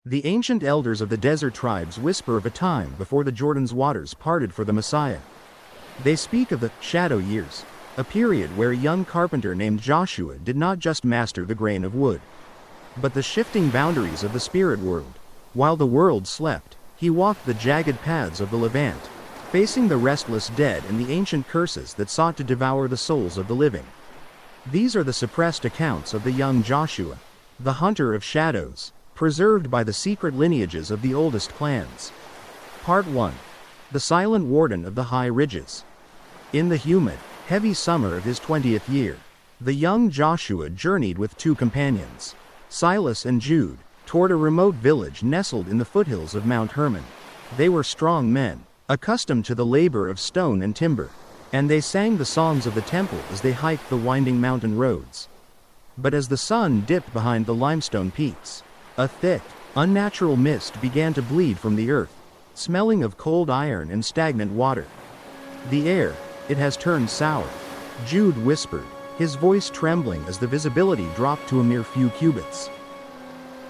The ancient elders of the desert tribes whisper of a time before the Jordan's waters parted for the Messiah. They speak of the shadow years, a period where a young carpenter named Joshua did not just master the grain of wood, but the shifting boundaries of the spirit world. While the world slept, he walked the jagged paths of the Levant, facing the restless dead and the ancient curses that sought to devour the souls of the living. These are the suppressed accounts of the young Joshua, the hunter of shadows, preserved by the secret lineages of the oldest clans. Part 1. The silent warden of the high ridges. In the humid, heavy summer of his 20th year, the young Joshua journeyed with two companions, Silas and Jude, toward a remote village nestled in the foothills of Mount Hermon. They were strong men, accustomed to the labor of stone and timber, and they sang the songs of the temple as they hiked the winding mountain roads. But as the sun dipped behind the limestone peaks, a thick, unnatural mist began to bleed from the earth, smelling of cold iron and stagnant water. "The air, it has turned sour," Jude whispered, his voice trembling as the visibility dropped to a mere few cubits.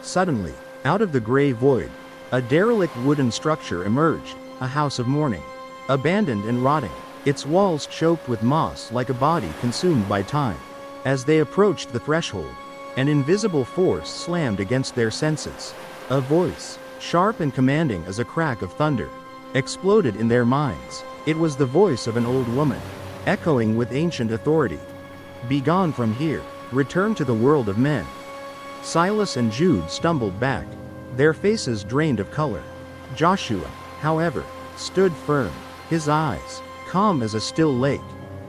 Suddenly, out of the gray void, a derelict wooden structure emerged, a house of mourning, abandoned and rotting, its walls choked with moss like a body consumed by time. As they approached the threshold, an invisible force slammed against their senses. A voice, sharp and commanding as a crack of thunder, exploded in their minds. It was the voice of an old woman, echoing with ancient authority. "Begone from here, return to the world of men." Silas and Jude stumbled back, their faces drained of color. Joshua, however, stood firm, his eyes, calm as a still lake,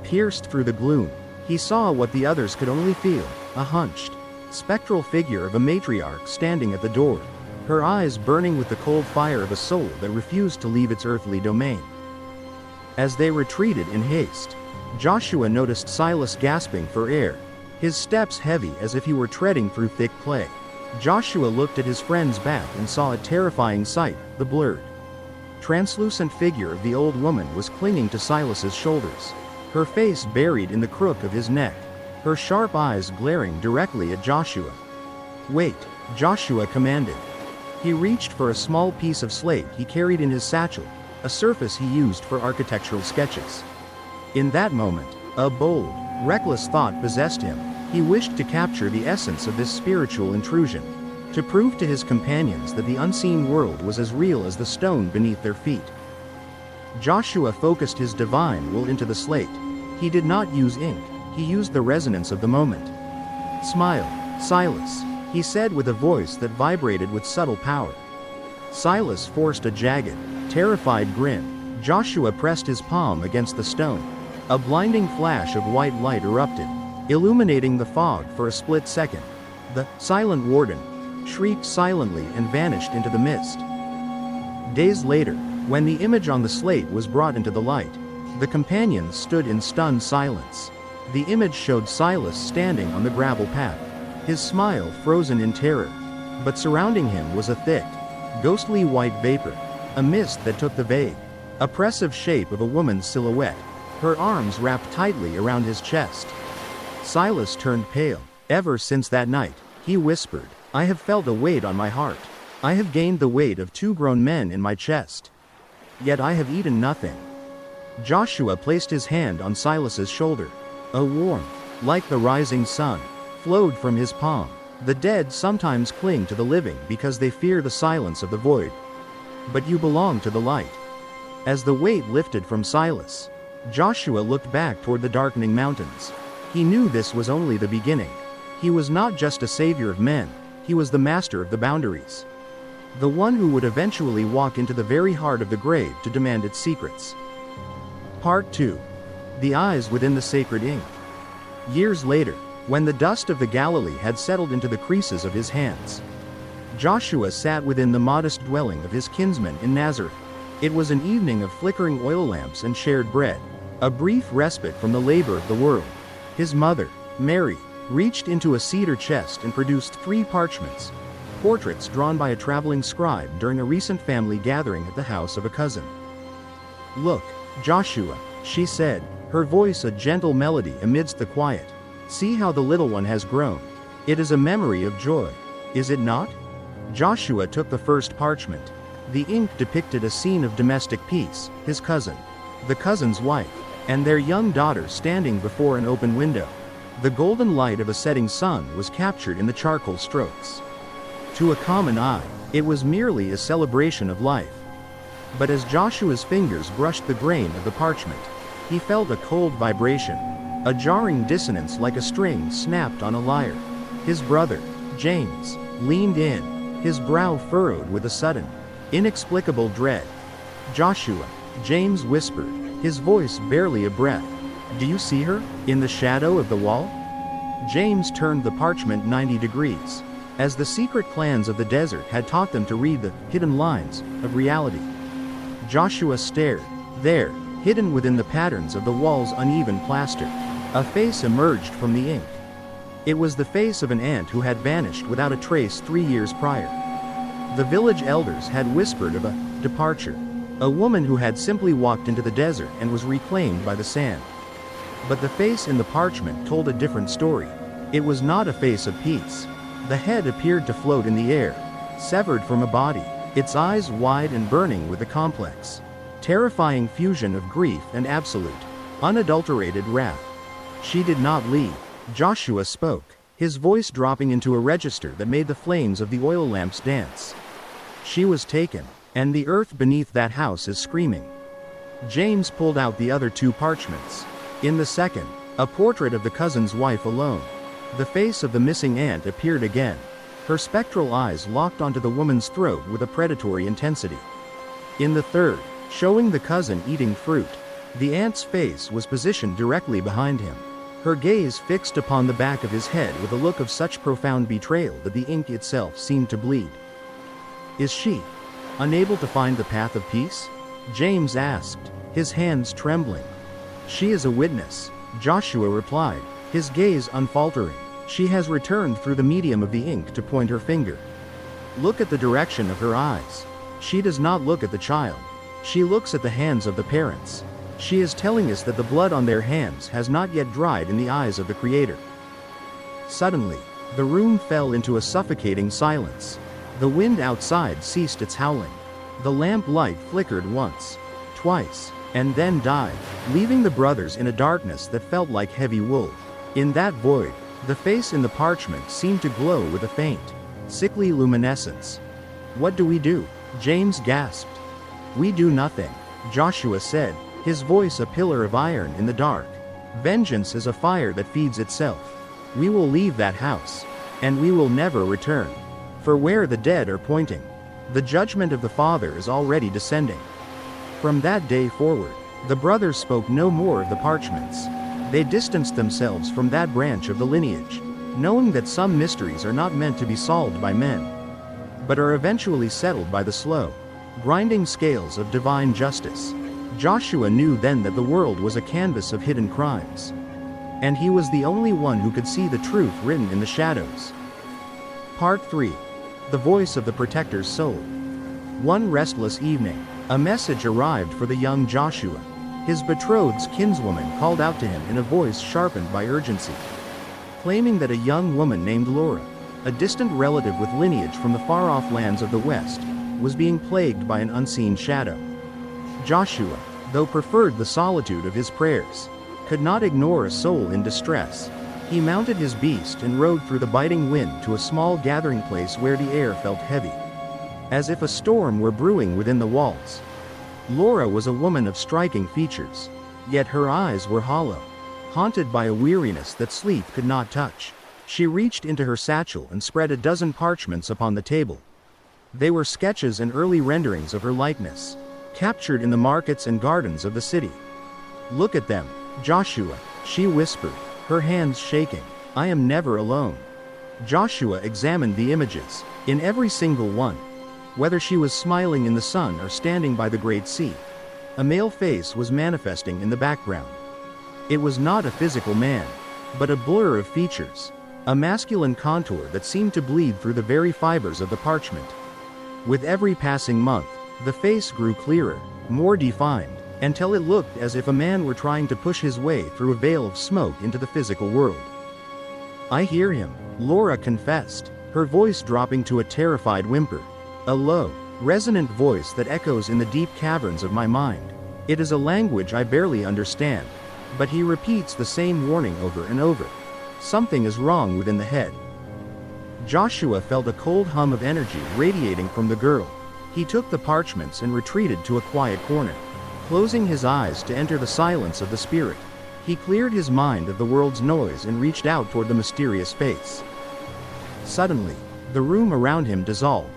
pierced through the gloom. He saw what the others could only feel, a hunched, spectral figure of a matriarch standing at the door, her eyes burning with the cold fire of a soul that refused to leave its earthly domain. As they retreated in haste, Joshua noticed Silas gasping for air, his steps heavy as if he were treading through thick clay. Joshua looked at his friend's back and saw a terrifying sight. The blurred, translucent figure of the old woman was clinging to Silas's shoulders, her face buried in the crook of his neck, her sharp eyes glaring directly at Joshua. "Wait," Joshua commanded. He reached for a small piece of slate he carried in his satchel, a surface he used for architectural sketches. In that moment, a bold, reckless thought possessed him. He wished to capture the essence of this spiritual intrusion, to prove to his companions that the unseen world was as real as the stone beneath their feet. Joshua focused his divine will into the slate. He did not use ink, he used the resonance of the moment. "Smile, Silas," he said with a voice that vibrated with subtle power. Silas forced a jagged, terrified grin. Joshua pressed his palm against the stone. A blinding flash of white light erupted, illuminating the fog for a split second. The silent warden shrieked silently and vanished into the mist. Days later, when the image on the slate was brought into the light, the companions stood in stunned silence. The image showed Silas standing on the gravel path, his smile frozen in terror, but surrounding him was a thick, ghostly white vapor, a mist that took the vague, oppressive shape of a woman's silhouette, her arms wrapped tightly around his chest. Silas turned pale. "Ever since that night," he whispered, "I have felt a weight on my heart. I have gained the weight of two grown men in my chest. Yet I have eaten nothing." Joshua placed his hand on Silas's shoulder. A warmth, like the rising sun, flowed from his palm. The dead sometimes cling to the living because they fear the silence of the void. But you belong to the light. As the weight lifted from Silas, Joshua looked back toward the darkening mountains. He knew this was only the beginning. He was not just a savior of men, he was the master of the boundaries. The one who would eventually walk into the very heart of the grave to demand its secrets. Part 2. The eyes within the sacred ink. Years later, when the dust of the Galilee had settled into the creases of his hands, Joshua sat within the modest dwelling of his kinsmen in Nazareth. It was an evening of flickering oil lamps and shared bread, a brief respite from the labor of the world. His mother, Mary, reached into a cedar chest and produced 3 parchments, portraits drawn by a traveling scribe during a recent family gathering at the house of a cousin. "Look, Joshua," she said, her voice a gentle melody amidst the quiet. "See how the little one has grown. It is a memory of joy, is it not?" Joshua took the first parchment. The ink depicted a scene of domestic peace, his cousin, the cousin's wife, and their young daughter standing before an open window. The golden light of a setting sun was captured in the charcoal strokes. To a common eye, it was merely a celebration of life. But as Joshua's fingers brushed the grain of the parchment, he felt a cold vibration, a jarring dissonance like a string snapped on a lyre. His brother, James, leaned in, his brow furrowed with a sudden, inexplicable dread. "Joshua," James whispered, his voice barely a breath. "Do you see her, in the shadow of the wall?" James turned the parchment 90 degrees, as the secret plans of the desert had taught them to read the hidden lines of reality. Joshua stared. There, hidden within the patterns of the wall's uneven plaster, a face emerged from the ink. It was the face of an ant who had vanished without a trace 3 years prior. The village elders had whispered of a departure, a woman who had simply walked into the desert and was reclaimed by the sand. But the face in the parchment told a different story. It was not a face of peace. The head appeared to float in the air, severed from a body, its eyes wide and burning with a complex, terrifying fusion of grief and absolute, unadulterated wrath. "She did not leave," Joshua spoke, his voice dropping into a register that made the flames of the oil lamps dance. "She was taken, and the earth beneath that house is screaming." James pulled out the other 2 parchments. In the second, a portrait of the cousin's wife alone. The face of the missing ant appeared again, her spectral eyes locked onto the woman's throat with a predatory intensity. In the third, showing the cousin eating fruit, the ant's face was positioned directly behind him, her gaze fixed upon the back of his head with a look of such profound betrayal that the ink itself seemed to bleed. "Is she unable to find the path of peace?" James asked, his hands trembling. "She is a witness," Joshua replied, his gaze unfaltering. "She has returned through the medium of the ink to point her finger. Look at the direction of her eyes. She does not look at the child. She looks at the hands of the parents. She is telling us that the blood on their hands has not yet dried in the eyes of the Creator." Suddenly, the room fell into a suffocating silence. The wind outside ceased its howling. The lamp light flickered once, twice, and then died, leaving the brothers in a darkness that felt like heavy wool. In that void, the face in the parchment seemed to glow with a faint, sickly luminescence. "What do we do?" James gasped. "We do nothing," Joshua said, his voice a pillar of iron in the dark. "Vengeance is a fire that feeds itself. We will leave that house, and we will never return. For where the dead are pointing, the judgment of the Father is already descending." From that day forward, the brothers spoke no more of the parchments. They distanced themselves from that branch of the lineage, knowing that some mysteries are not meant to be solved by men, but are eventually settled by the slow, grinding scales of divine justice. Joshua knew then that the world was a canvas of hidden crimes, and he was the only one who could see the truth written in the shadows. Part 3. The Voice of the Protector's Soul. One restless evening, a message arrived for the young Joshua. His betrothed's kinswoman called out to him in a voice sharpened by urgency, claiming that a young woman named Laura, a distant relative with lineage from the far-off lands of the West, was being plagued by an unseen shadow. Joshua, though preferred the solitude of his prayers, could not ignore a soul in distress. He mounted his beast and rode through the biting wind to a small gathering place where the air felt heavy, as if a storm were brewing within the walls. Laura was a woman of striking features, yet her eyes were hollow, haunted by a weariness that sleep could not touch. She reached into her satchel and spread a dozen parchments upon the table. They were sketches and early renderings of her likeness, captured in the markets and gardens of the city. "Look at them, Joshua," she whispered, her hands shaking. "I am never alone." Joshua examined the images. In every single one, whether she was smiling in the sun or standing by the great sea, a male face was manifesting in the background. It was not a physical man, but a blur of features, a masculine contour that seemed to bleed through the very fibers of the parchment. With every passing month, the face grew clearer, more defined, until it looked as if a man were trying to push his way through a veil of smoke into the physical world. "I hear him," Laura confessed, her voice dropping to a terrified whimper. A low, resonant voice that echoes in the deep caverns of my mind. It is a language I barely understand, but he repeats the same warning over and over. Something is wrong within the head. Joshua felt a cold hum of energy radiating from the girl. He took the parchments and retreated to a quiet corner, closing his eyes to enter the silence of the spirit. He cleared his mind of the world's noise and reached out toward the mysterious face. Suddenly, the room around him dissolved.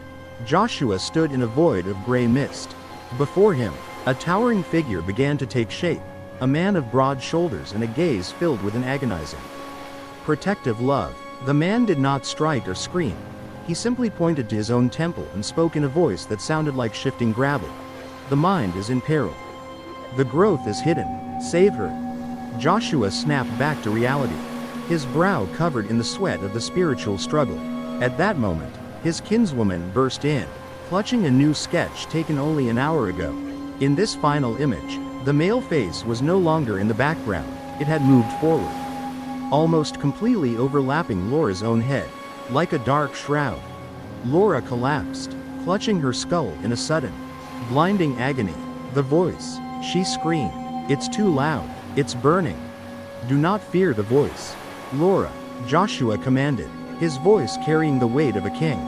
Joshua stood in a void of gray mist. Before him, a towering figure began to take shape, a man of broad shoulders and a gaze filled with an agonizing, protective love. The man did not strike or scream. He simply pointed to his own temple and spoke in a voice that sounded like shifting gravel. The mind is in peril. The growth is hidden. Save her. Joshua snapped back to reality, his brow covered in the sweat of the spiritual struggle. At that moment, his kinswoman burst in, clutching a new sketch taken only an hour ago. In this final image, the male face was no longer in the background, it had moved forward, almost completely overlapping Laura's own head, like a dark shroud. Laura collapsed, clutching her skull in a sudden, blinding agony. The voice, she screamed, "It's too loud, it's burning." "Do not fear the voice, Laura," Joshua commanded, his voice carrying the weight of a king.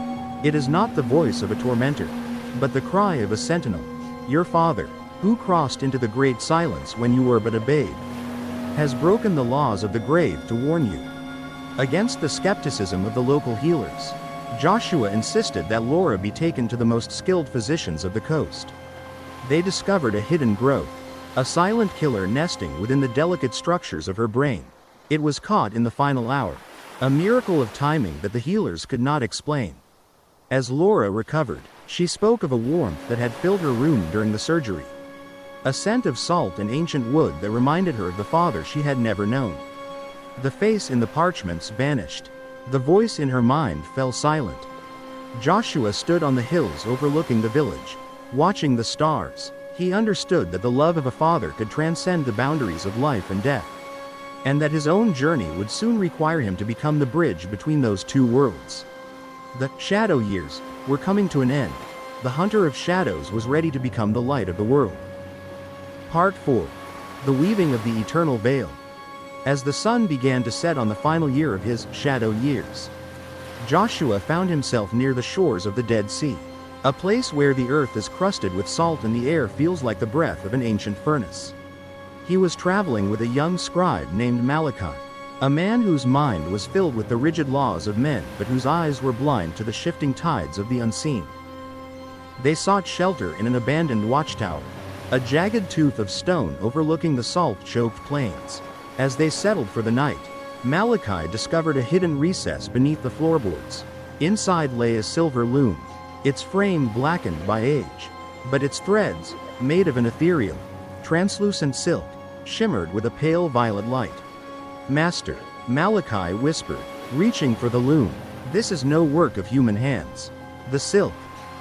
"It is not the voice of a tormentor, but the cry of a sentinel. Your father, who crossed into the great silence when you were but a babe, has broken the laws of the grave to warn you." Against the skepticism of the local healers, Joshua insisted that Laura be taken to the most skilled physicians of the coast. They discovered a hidden growth, a silent killer nesting within the delicate structures of her brain. It was caught in the final hour, a miracle of timing that the healers could not explain. As Laura recovered, she spoke of a warmth that had filled her room during the surgery, a scent of salt and ancient wood that reminded her of the father she had never known. The face in the parchments vanished. The voice in her mind fell silent. Joshua stood on the hills overlooking the village, watching the stars. He understood that the love of a father could transcend the boundaries of life and death, and that his own journey would soon require him to become the bridge between those two worlds. The shadow years were coming to an end. The hunter of shadows was ready to become the light of the world. Part 4. The Weaving of the Eternal Veil. As the sun began to set on the final year of his shadow years, Joshua found himself near the shores of the Dead Sea, a place where the earth is crusted with salt and the air feels like the breath of an ancient furnace. He was traveling with a young scribe named Malachi, a man whose mind was filled with the rigid laws of men but whose eyes were blind to the shifting tides of the unseen. They sought shelter in an abandoned watchtower, a jagged tooth of stone overlooking the salt-choked plains. As they settled for the night, Malachi discovered a hidden recess beneath the floorboards. Inside lay a silver loom, its frame blackened by age, but its threads, made of an ethereal, translucent silk, shimmered with a pale violet light. "Master," Malachi whispered, reaching for the loom, "this is no work of human hands. The silk,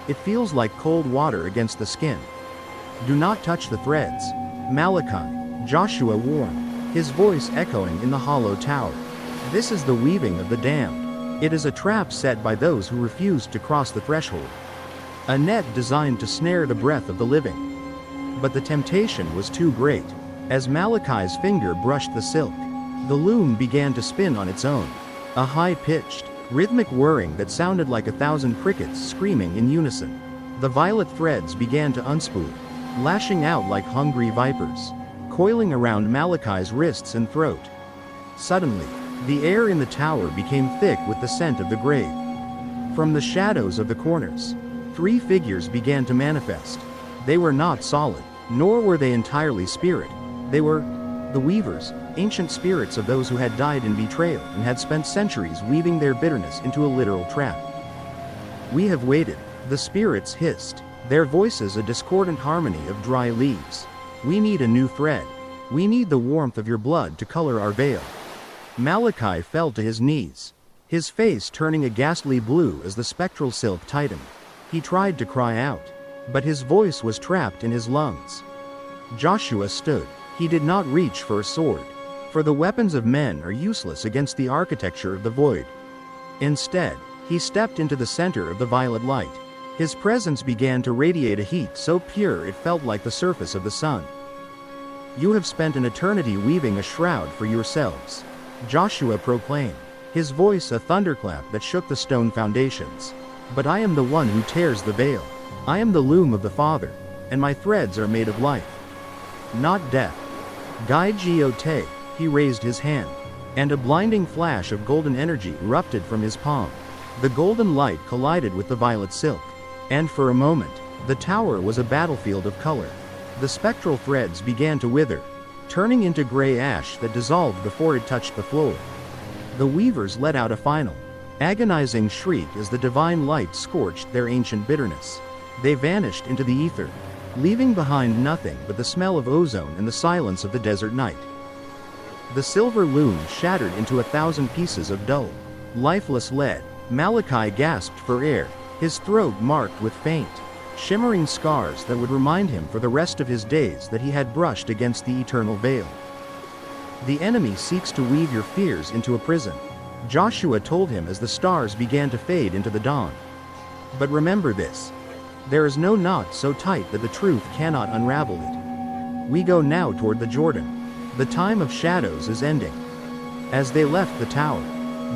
it feels like cold water against the skin." "Do not touch the threads, Malachi," Joshua warned, his voice echoing in the hollow tower. "This is the weaving of the damned. It is a trap set by those who refused to cross the threshold. A net designed to snare the breath of the living." But the temptation was too great. As Malachi's finger brushed the silk, the loom began to spin on its own, a high-pitched, rhythmic whirring that sounded like 1,000 crickets screaming in unison. The violet threads began to unspool, lashing out like hungry vipers, coiling around Malachi's wrists and throat. Suddenly, the air in the tower became thick with the scent of the grave. From the shadows of the corners, 3 figures began to manifest. They were not solid, nor were they entirely spirit. They were the weavers, ancient spirits of those who had died in betrayal and had spent centuries weaving their bitterness into a literal trap. "We have waited," the spirits hissed, their voices a discordant harmony of dry leaves. "We need a new thread. We need the warmth of your blood to color our veil." Malachi fell to his knees, his face turning a ghastly blue as the spectral silk tightened. He tried to cry out, but his voice was trapped in his lungs. Joshua stood. He did not reach for a sword, for the weapons of men are useless against the architecture of the void. Instead, He stepped into the center of the violet light. His presence began to radiate a heat so pure it felt like the surface of the sun. "You have spent an eternity weaving a shroud for yourselves," Joshua proclaimed, his voice a thunderclap that shook the stone foundations. "But I am the one who tears the veil. I am the loom of the Father, and my threads are made of life, not death." Gai Te, he raised his hand, and a blinding flash of golden energy erupted from his palm. The golden light collided with the violet silk, and for a moment, the tower was a battlefield of color. The spectral threads began to wither, turning into gray ash that dissolved before it touched the floor. The weavers let out a final, agonizing shriek as the divine light scorched their ancient bitterness. They vanished into the ether, leaving behind nothing but the smell of ozone and the silence of the desert night. The silver loom shattered into 1,000 pieces of dull, lifeless lead. Malachi gasped for air, his throat marked with faint, shimmering scars that would remind him for the rest of his days that he had brushed against the eternal veil. "The enemy seeks to weave your fears into a prison," Joshua told him as the stars began to fade into the dawn. "But remember this. There is no knot so tight that the truth cannot unravel it. We go now toward the Jordan. The time of shadows is ending." As they left the tower,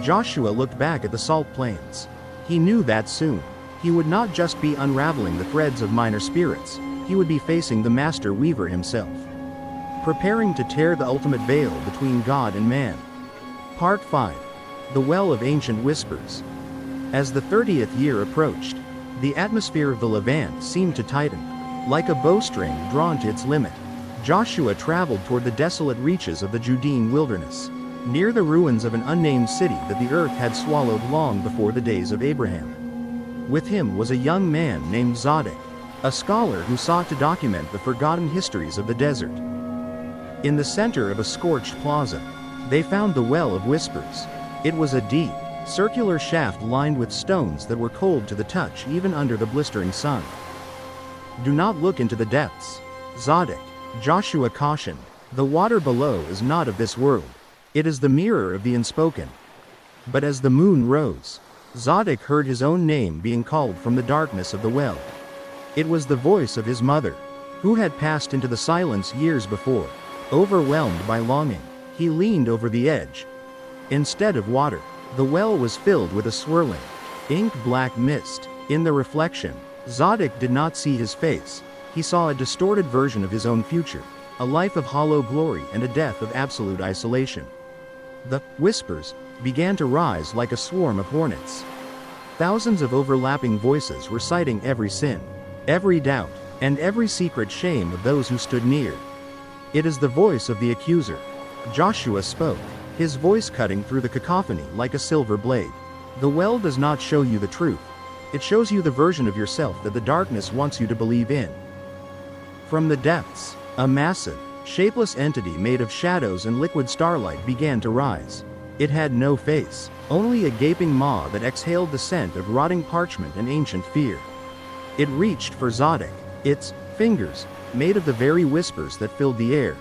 Joshua looked back at the salt plains. He knew that soon, he would not just be unraveling the threads of minor spirits, he would be facing the master weaver himself, preparing to tear the ultimate veil between God and man. Part 5. The Well of Ancient Whispers. As the 30th year approached, the atmosphere of the Levant seemed to tighten. Like a bowstring drawn to its limit, Joshua traveled toward the desolate reaches of the Judean wilderness, near the ruins of an unnamed city that the earth had swallowed long before the days of Abraham. With him was a young man named Zadok, a scholar who sought to document the forgotten histories of the desert. In the center of a scorched plaza, they found the Well of Whispers. It was a deep, circular shaft lined with stones that were cold to the touch even under the blistering sun. "Do not look into the depths, Zadok," Joshua cautioned. "The water below is not of this world. It is the mirror of the unspoken." But as the moon rose, Zadok heard his own name being called from the darkness of the well. It was the voice of his mother, who had passed into the silence years before. Overwhelmed by longing, he leaned over the edge. Instead of water, the well was filled with a swirling, ink-black mist. In the reflection, Zadok did not see his face. He saw a distorted version of his own future, a life of hollow glory and a death of absolute isolation. The whispers began to rise like a swarm of hornets. Thousands of overlapping voices reciting every sin, every doubt, and every secret shame of those who stood near. "It is the voice of the accuser," Joshua spoke, his voice cutting through the cacophony like a silver blade. "The well does not show you the truth. It shows you the version of yourself that the darkness wants you to believe in." From the depths, a massive, shapeless entity made of shadows and liquid starlight began to rise. It had no face, only a gaping maw that exhaled the scent of rotting parchment and ancient fear. It reached for Zadok, its fingers made of the very whispers that filled the air.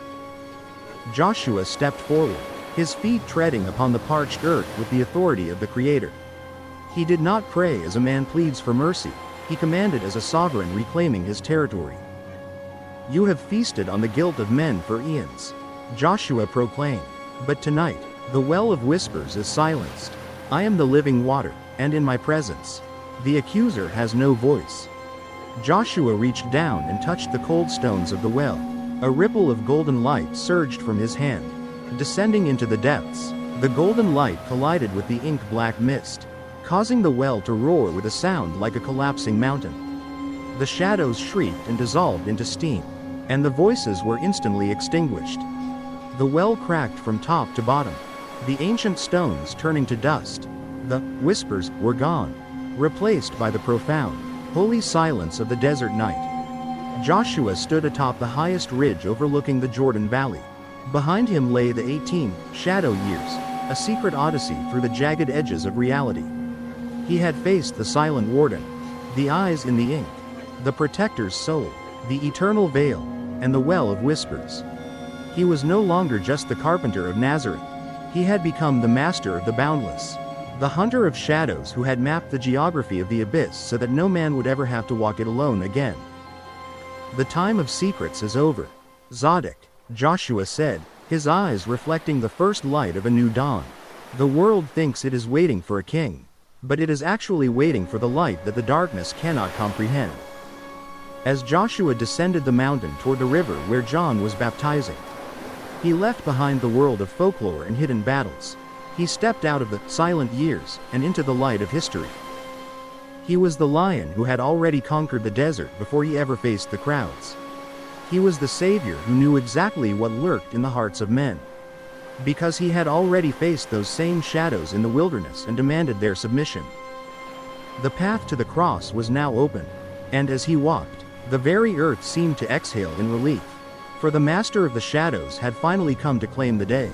Joshua stepped forward, his feet treading upon the parched earth with the authority of the Creator. He did not pray as a man pleads for mercy, he commanded as a sovereign reclaiming his territory. "You have feasted on the guilt of men for eons," Joshua proclaimed, "but tonight, the Well of Whispers is silenced. I am the living water, and in my presence, the accuser has no voice." Joshua reached down and touched the cold stones of the well. A ripple of golden light surged from his hand. Descending into the depths, the golden light collided with the ink-black mist, causing the well to roar with a sound like a collapsing mountain. The shadows shrieked and dissolved into steam, and the voices were instantly extinguished. The well cracked from top to bottom, the ancient stones turning to dust. The whispers were gone, replaced by the profound, holy silence of the desert night. Joshua stood atop the highest ridge overlooking the Jordan Valley. Behind him lay the 18 shadow years, a secret odyssey through the jagged edges of reality. He had faced the silent warden, the eyes in the ink, the protector's soul, the eternal veil, and the Well of Whispers. He was no longer just the carpenter of Nazareth. He had become the master of the boundless, The hunter of shadows who had mapped the geography of the abyss so that no man would ever have to walk it alone again. The time of secrets is over, Zodok, Joshua said, his eyes reflecting the first light of a new dawn. The world thinks it is waiting for a king, but it is actually waiting for the light that the darkness cannot comprehend. As Joshua descended the mountain toward the river where John was baptizing, he left behind the world of folklore and hidden battles. He stepped out of the silent years and into the light of history. He was the lion who had already conquered the desert before he ever faced the crowds. He was the savior who knew exactly what lurked in the hearts of men, because he had already faced those same shadows in the wilderness and demanded their submission. The path to the cross was now open, and as he walked, the very earth seemed to exhale in relief, for the master of the shadows had finally come to claim the day.